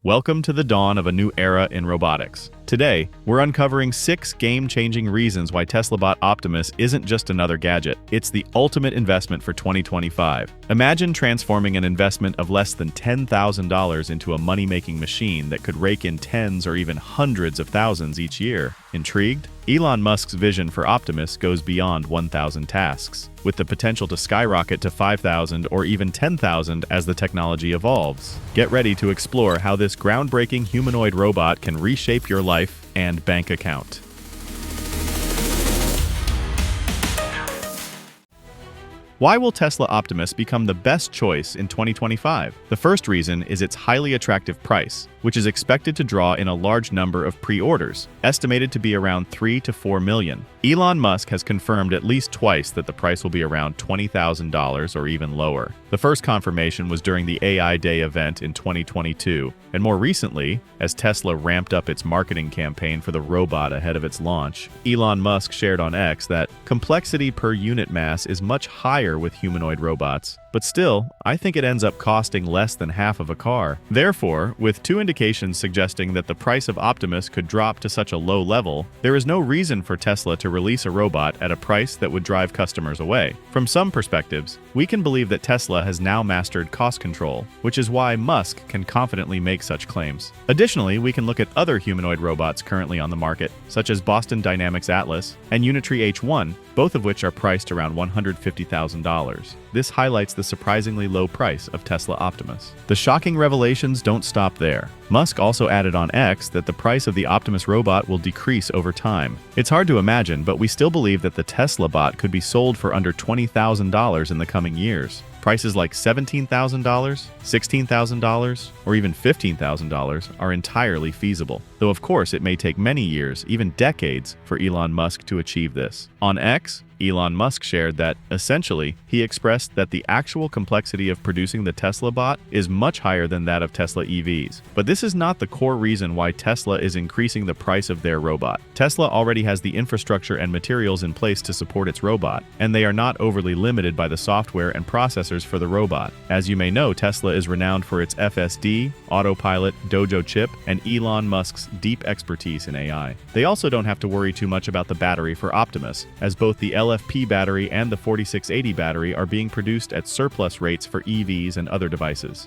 Welcome to the dawn of a new era in robotics. Today, we're uncovering 6 game-changing reasons why Tesla Optimus isn't just another gadget, it's the ultimate investment for 2025. Imagine transforming an investment of less than $10,000 into a money-making machine that could rake in tens or even hundreds of thousands each year. Intrigued? Elon Musk's vision for Optimus goes beyond 1,000 tasks, with the potential to skyrocket to 5,000 or even 10,000 as the technology evolves. Get ready to explore how this groundbreaking humanoid robot can reshape your life and bank account. Why will Tesla Optimus become the best choice in 2025? The first reason is its highly attractive price, which is expected to draw in a large number of pre-orders, estimated to be around 3 to 4 million. Elon Musk has confirmed at least twice that the price will be around $20,000 or even lower. The first confirmation was during the AI Day event in 2022, and more recently, as Tesla ramped up its marketing campaign for the robot ahead of its launch, Elon Musk shared on X that complexity per unit mass is much higher with humanoid robots, but still, I think it ends up costing less than half of a car. Therefore, with 2 indications suggesting that the price of Optimus could drop to such a low level, there is no reason for Tesla to release a robot at a price that would drive customers away. From some perspectives, we can believe that Tesla has now mastered cost control, which is why Musk can confidently make such claims. Additionally, we can look at other humanoid robots currently on the market, such as Boston Dynamics Atlas and Unitree H1, both of which are priced around $150,000. This highlights the surprisingly low price of Tesla Optimus. The shocking revelations don't stop there. Musk also added on X that the price of the Optimus robot will decrease over time. It's hard to imagine, but we still believe that the Tesla bot could be sold for under $20,000 in the coming years. Prices like $17,000, $16,000, or even $15,000 are entirely feasible, though of course it may take many years, even decades, for Elon Musk to achieve this. On X, Elon Musk shared that, essentially, he expressed that the actual complexity of producing the Tesla bot is much higher than that of Tesla EVs. But this is not the core reason why Tesla is increasing the price of their robot. Tesla already has the infrastructure and materials in place to support its robot, and they are not overly limited by the software and processors for the robot. As you may know, Tesla is renowned for its FSD, autopilot, Dojo chip, and Elon Musk's deep expertise in AI. They also don't have to worry too much about the battery for Optimus, as both the LFP battery and the 4680 battery are being produced at surplus rates for EVs and other devices.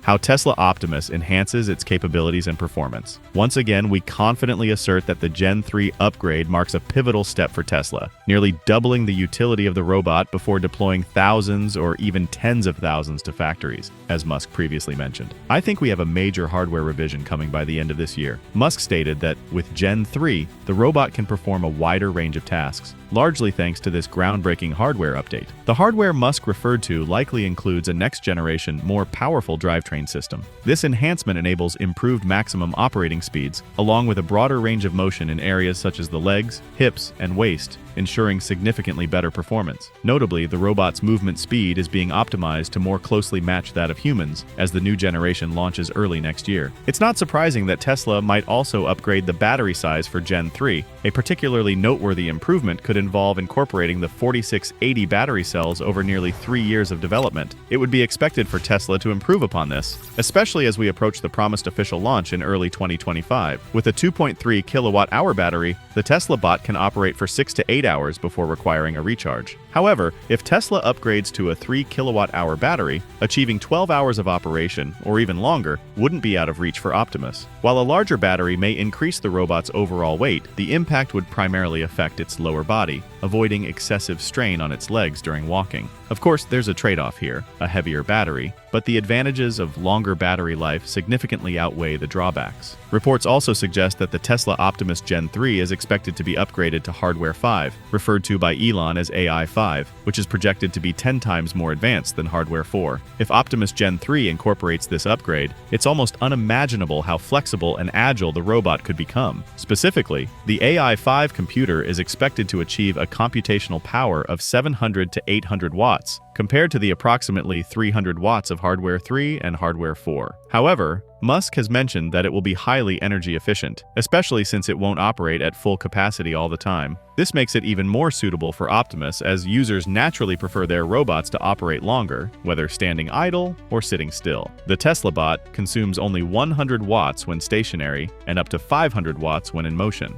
How Tesla Optimus enhances its capabilities and performance. Once again, we confidently assert that the Gen 3 upgrade marks a pivotal step for Tesla, nearly doubling the utility of the robot before deploying thousands or even tens of thousands to factories, as Musk previously mentioned. I think we have a major hardware revision coming by the end of this year. Musk stated that with Gen 3, the robot can perform a wider range of tasks, largely thanks to this groundbreaking hardware update. The hardware Musk referred to likely includes a next-generation, more powerful drivetrain system. This enhancement enables improved maximum operating speeds, along with a broader range of motion in areas such as the legs, hips, and waist, ensuring significantly better performance. Notably, the robot's movement speed is being optimized to more closely match that of humans as the new generation launches early next year. It's not surprising that Tesla might also upgrade the battery size for Gen 3. A particularly noteworthy improvement could involve incorporating the 4680 battery cells over nearly 3 years of development. It would be expected for Tesla to improve upon this, especially as we approach the promised official launch in early 2025. With a 2.3 kilowatt-hour battery, the Tesla bot can operate for 6 to 8 hours before requiring a recharge. However, if Tesla upgrades to a 3 kilowatt-hour battery, achieving 12 hours of operation, or even longer, wouldn't be out of reach for Optimus. While a larger battery may increase the robot's overall weight, the impact would primarily affect its lower body, avoiding excessive strain on its legs during walking. Of course, there's a trade-off here, a heavier battery, but the advantages of longer battery life significantly outweigh the drawbacks. Reports also suggest that the Tesla Optimus Gen 3 is expected to be upgraded to Hardware 5, referred to by Elon as AI 5, which is projected to be 10 times more advanced than Hardware 4. If Optimus Gen 3 incorporates this upgrade, it's almost unimaginable how flexible and agile the robot could become. Specifically, the AI 5 computer is expected to achieve a computational power of 700 to 800 watts, compared to the approximately 300 watts of Hardware 3 and Hardware 4. However, Musk has mentioned that it will be highly energy efficient, especially since it won't operate at full capacity all the time. This makes it even more suitable for Optimus, as users naturally prefer their robots to operate longer, whether standing idle or sitting still. The Tesla bot consumes only 100 watts when stationary and up to 500 watts when in motion.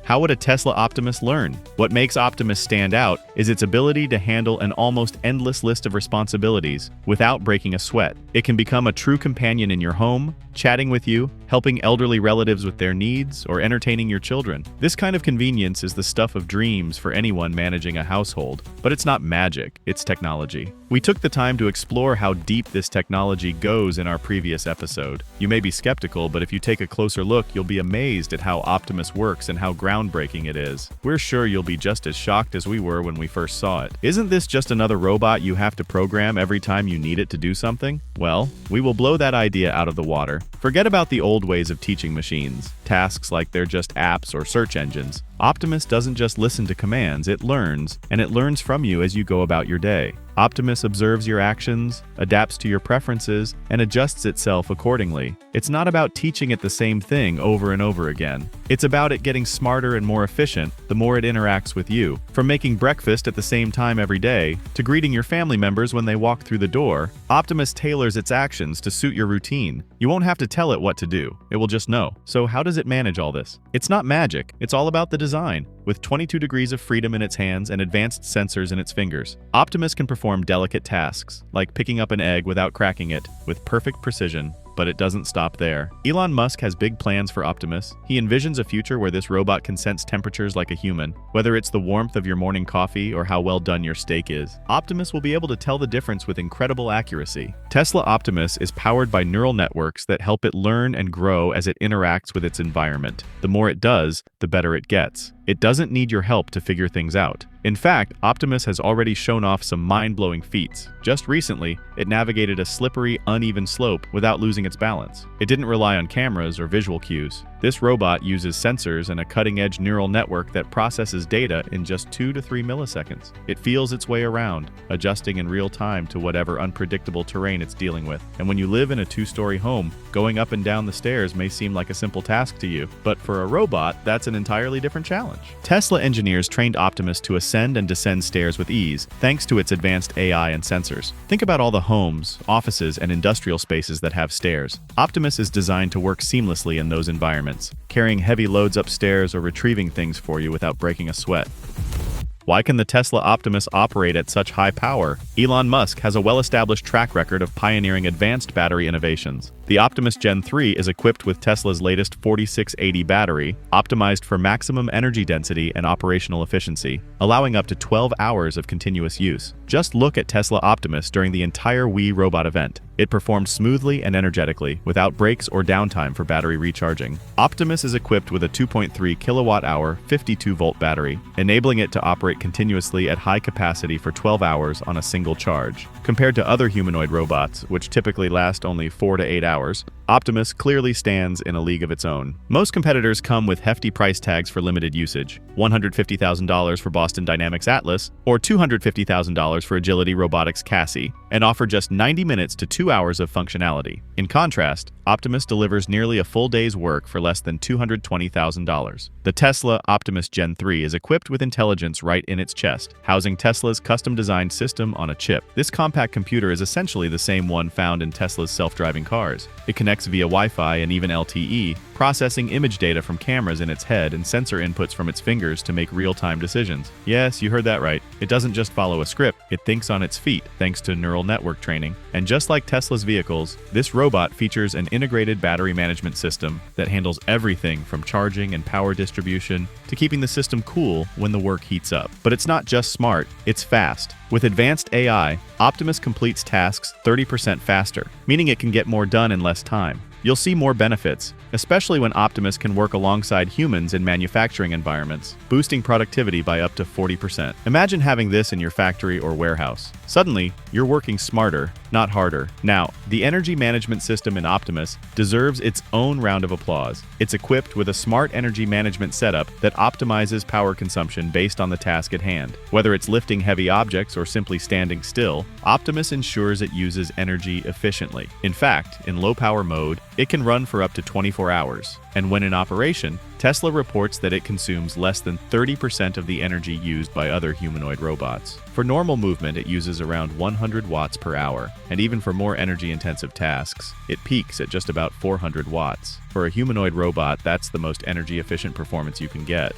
How would a Tesla Optimus learn? What makes Optimus stand out is its ability to handle an almost endless list of responsibilities without breaking a sweat. It can become a true companion in your home, chatting with you, helping elderly relatives with their needs, or entertaining your children. This kind of convenience is the stuff of dreams for anyone managing a household, but it's not magic, it's technology. We took the time to explore how deep this technology goes in our previous episode. You may be skeptical, but if you take a closer look, you'll be amazed at how Optimus works and how groundbreaking it is. We're sure you'll be just as shocked as we were when we first saw it. Isn't this just another robot you have to program every time you need it to do something? Well, we will blow that idea out of the water. Forget about the old ways of teaching machines, tasks like they're just apps or search engines. Optimus doesn't just listen to commands, it learns, and it learns from you as you go about your day. Optimus observes your actions, adapts to your preferences, and adjusts itself accordingly. It's not about teaching it the same thing over and over again. It's about it getting smarter and more efficient the more it interacts with you. From making breakfast at the same time every day, to greeting your family members when they walk through the door, Optimus tailors its actions to suit your routine. You won't have to tell it what to do, it will just know. So how does it manage all this? It's not magic, it's all about the design. With 22 degrees of freedom in its hands and advanced sensors in its fingers, Optimus can perform delicate tasks, like picking up an egg without cracking it, with perfect precision. But it doesn't stop there. Elon Musk has big plans for Optimus. He envisions a future where this robot can sense temperatures like a human. Whether it's the warmth of your morning coffee or how well done your steak is, Optimus will be able to tell the difference with incredible accuracy. Tesla Optimus is powered by neural networks that help it learn and grow as it interacts with its environment. The more it does, the better it gets. It doesn't need your help to figure things out. In fact, Optimus has already shown off some mind-blowing feats. Just recently, it navigated a slippery, uneven slope without losing its balance. It didn't rely on cameras or visual cues. This robot uses sensors and a cutting-edge neural network that processes data in just 2 to 3 milliseconds. It feels its way around, adjusting in real time to whatever unpredictable terrain it's dealing with. And when you live in a 2-story home, going up and down the stairs may seem like a simple task to you, but for a robot, that's an entirely different challenge. Tesla engineers trained Optimus to ascend and descend stairs with ease, thanks to its advanced AI and sensors. Think about all the homes, offices, and industrial spaces that have stairs. Optimus is designed to work seamlessly in those environments, carrying heavy loads upstairs or retrieving things for you without breaking a sweat. Why can the Tesla Optimus operate at such high power? Elon Musk has a well-established track record of pioneering advanced battery innovations. The Optimus Gen 3 is equipped with Tesla's latest 4680 battery, optimized for maximum energy density and operational efficiency, allowing up to 12 hours of continuous use. Just look at Tesla Optimus during the entire Wii Robot event. It performed smoothly and energetically, without breaks or downtime for battery recharging. Optimus is equipped with a 2.3 kilowatt-hour, 52-volt battery, enabling it to operate continuously at high capacity for 12 hours on a single charge. Compared to other humanoid robots, which typically last only 4 to 8 hours, Optimus clearly stands in a league of its own. Most competitors come with hefty price tags for limited usage: $150,000 for Boston Dynamics Atlas, or $250,000 for Agility Robotics Cassie, and offer just 90 minutes to 2 hours of functionality. In contrast, Optimus delivers nearly a full day's work for less than $220,000. The Tesla Optimus Gen 3 is equipped with intelligence right in its chest, housing Tesla's custom-designed system on a chip. This compact computer is essentially the same one found in Tesla's self-driving cars. It connects via Wi-Fi and even LTE, processing image data from cameras in its head and sensor inputs from its fingers to make real-time decisions. Yes, you heard that right. It doesn't just follow a script, it thinks on its feet, thanks to neural network training. And just like Tesla's vehicles, this robot features an integrated battery management system that handles everything from charging and power distribution to keeping the system cool when the work heats up. But it's not just smart, it's fast. With advanced AI, Optimus completes tasks 30% faster, meaning it can get more done in less time. You'll see more benefits, especially when Optimus can work alongside humans in manufacturing environments, boosting productivity by up to 40%. Imagine having this in your factory or warehouse. Suddenly, you're working smarter, not harder. Now, the energy management system in Optimus deserves its own round of applause. It's equipped with a smart energy management setup that optimizes power consumption based on the task at hand. Whether it's lifting heavy objects or simply standing still, Optimus ensures it uses energy efficiently. In fact, in low-power mode, it can run for up to 24 hours. And when in operation, Tesla reports that it consumes less than 30% of the energy used by other humanoid robots. For normal movement, it uses around 100 watts per hour, and even for more energy-intensive tasks, it peaks at just about 400 watts. For a humanoid robot, that's the most energy-efficient performance you can get.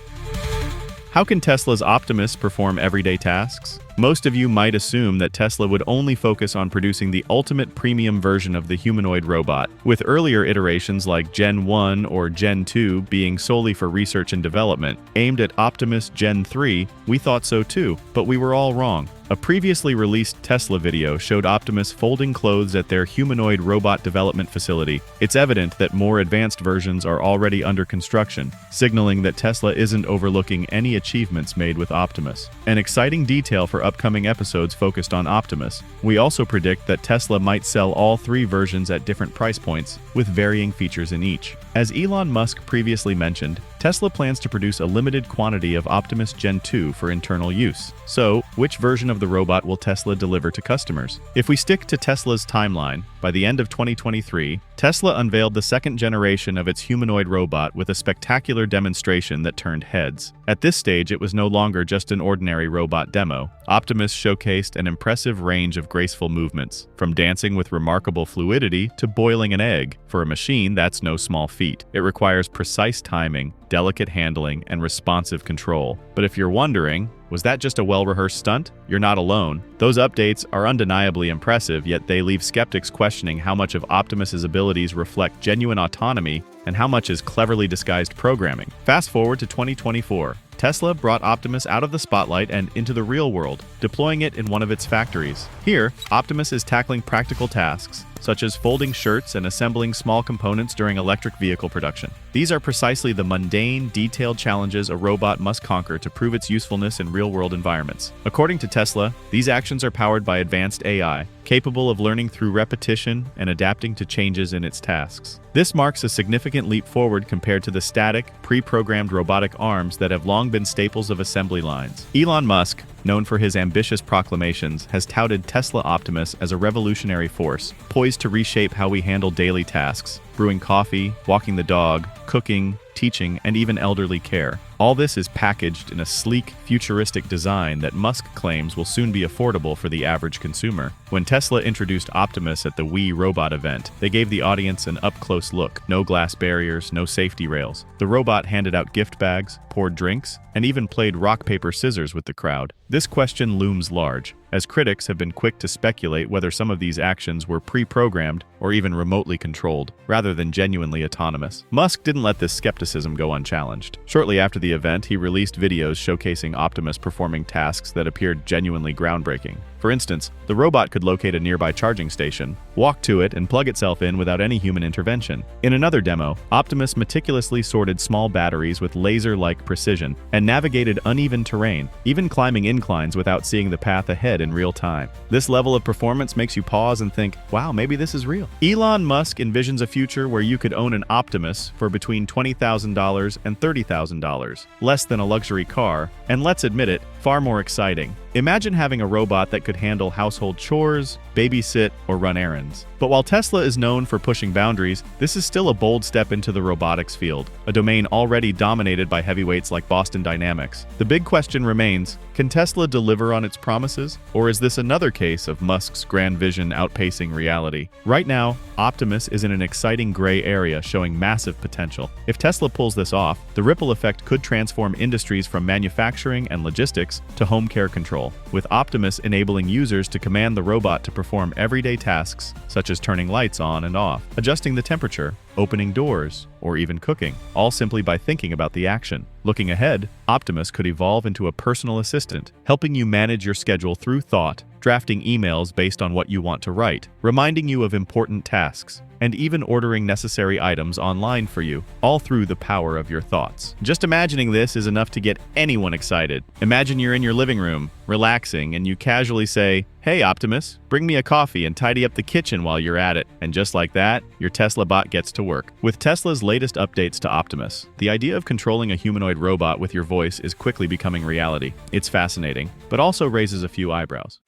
How can Tesla's Optimus perform everyday tasks? Most of you might assume that Tesla would only focus on producing the ultimate premium version of the humanoid robot, with earlier iterations like Gen 1 or Gen 2 being solely for research and development. Aimed at Optimus Gen 3, we thought so too, but we were all wrong. A previously released Tesla video showed Optimus folding clothes at their humanoid robot development facility. It's evident that more advanced versions are already under construction, signaling that Tesla isn't overlooking any achievements made with Optimus. An exciting detail for upcoming episodes focused on Optimus. We also predict that Tesla might sell all three versions at different price points, with varying features in each. As Elon Musk previously mentioned, Tesla plans to produce a limited quantity of Optimus Gen 2 for internal use. So, which version of the robot will Tesla deliver to customers? If we stick to Tesla's timeline, by the end of 2023, Tesla unveiled the second generation of its humanoid robot with a spectacular demonstration that turned heads. At this stage, it was no longer just an ordinary robot demo. Optimus showcased an impressive range of graceful movements, from dancing with remarkable fluidity to boiling an egg. For a machine, that's no small feat. It requires precise timing, delicate handling, and responsive control. But if you're wondering, was that just a well-rehearsed stunt? You're not alone. Those updates are undeniably impressive, yet they leave skeptics questioning how much of Optimus's abilities reflect genuine autonomy and how much is cleverly disguised programming. Fast forward to 2024. Tesla brought Optimus out of the spotlight and into the real world, deploying it in one of its factories. Here, Optimus is tackling practical tasks, such as folding shirts and assembling small components during electric vehicle production. These are precisely the mundane, detailed challenges a robot must conquer to prove its usefulness in real-world environments. According to Tesla, these actions are powered by advanced AI, capable of learning through repetition and adapting to changes in its tasks. This marks a significant leap forward compared to the static, pre-programmed robotic arms that have long been staples of assembly lines. Elon Musk, known for his ambitious proclamations, has touted Tesla Optimus as a revolutionary force, poised to reshape how we handle daily tasks, brewing coffee, walking the dog, cooking, teaching, and even elderly care. All this is packaged in a sleek, futuristic design that Musk claims will soon be affordable for the average consumer. When Tesla introduced Optimus at the We Robot event, they gave the audience an up-close look. No glass barriers, no safety rails. The robot handed out gift bags, poured drinks, and even played rock, paper, scissors with the crowd. This question looms large, as critics have been quick to speculate whether some of these actions were pre-programmed or even remotely controlled, rather than genuinely autonomous. Musk didn't let this skepticism go unchallenged. Shortly after the event, he released videos showcasing Optimus performing tasks that appeared genuinely groundbreaking. For instance, the robot could locate a nearby charging station, walk to it, and plug itself in without any human intervention. In another demo, Optimus meticulously sorted small batteries with laser-like precision and navigated uneven terrain, even climbing inclines without seeing the path ahead in real time. This level of performance makes you pause and think, wow, maybe this is real. Elon Musk envisions a future where you could own an Optimus for between $20,000 and $30,000, less than a luxury car, and let's admit it, far more exciting. Imagine having a robot that could handle household chores, babysit, or run errands. But while Tesla is known for pushing boundaries, this is still a bold step into the robotics field, a domain already dominated by heavyweights like Boston Dynamics. The big question remains, can Tesla deliver on its promises? Or is this another case of Musk's grand vision outpacing reality? Right now, Optimus is in an exciting gray area showing massive potential. If Tesla pulls this off, the ripple effect could transform industries from manufacturing and logistics to home care control, with Optimus enabling users to command the robot to perform everyday tasks such as turning lights on and off, adjusting the temperature, opening doors, or even cooking, all simply by thinking about the action. Looking ahead, Optimus could evolve into a personal assistant, helping you manage your schedule through thought, drafting emails based on what you want to write, reminding you of important tasks, and even ordering necessary items online for you, all through the power of your thoughts. Just imagining this is enough to get anyone excited. Imagine you're in your living room, relaxing, and you casually say, "Hey Optimus, bring me a coffee and tidy up the kitchen while you're at it." And just like that, your Tesla bot gets to work. With Tesla's latest updates to Optimus, the idea of controlling a humanoid robot with your voice is quickly becoming reality. It's fascinating, but also raises a few eyebrows.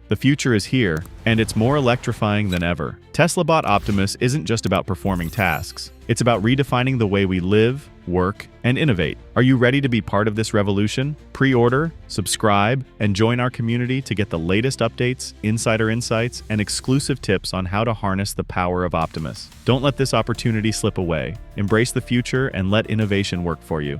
The future is here, and it's more electrifying than ever. Tesla Bot Optimus isn't just about performing tasks. It's about redefining the way we live, work, and innovate. Are you ready to be part of this revolution? Pre-order, subscribe, and join our community to get the latest updates, insider insights, and exclusive tips on how to harness the power of Optimus. Don't let this opportunity slip away. Embrace the future and let innovation work for you.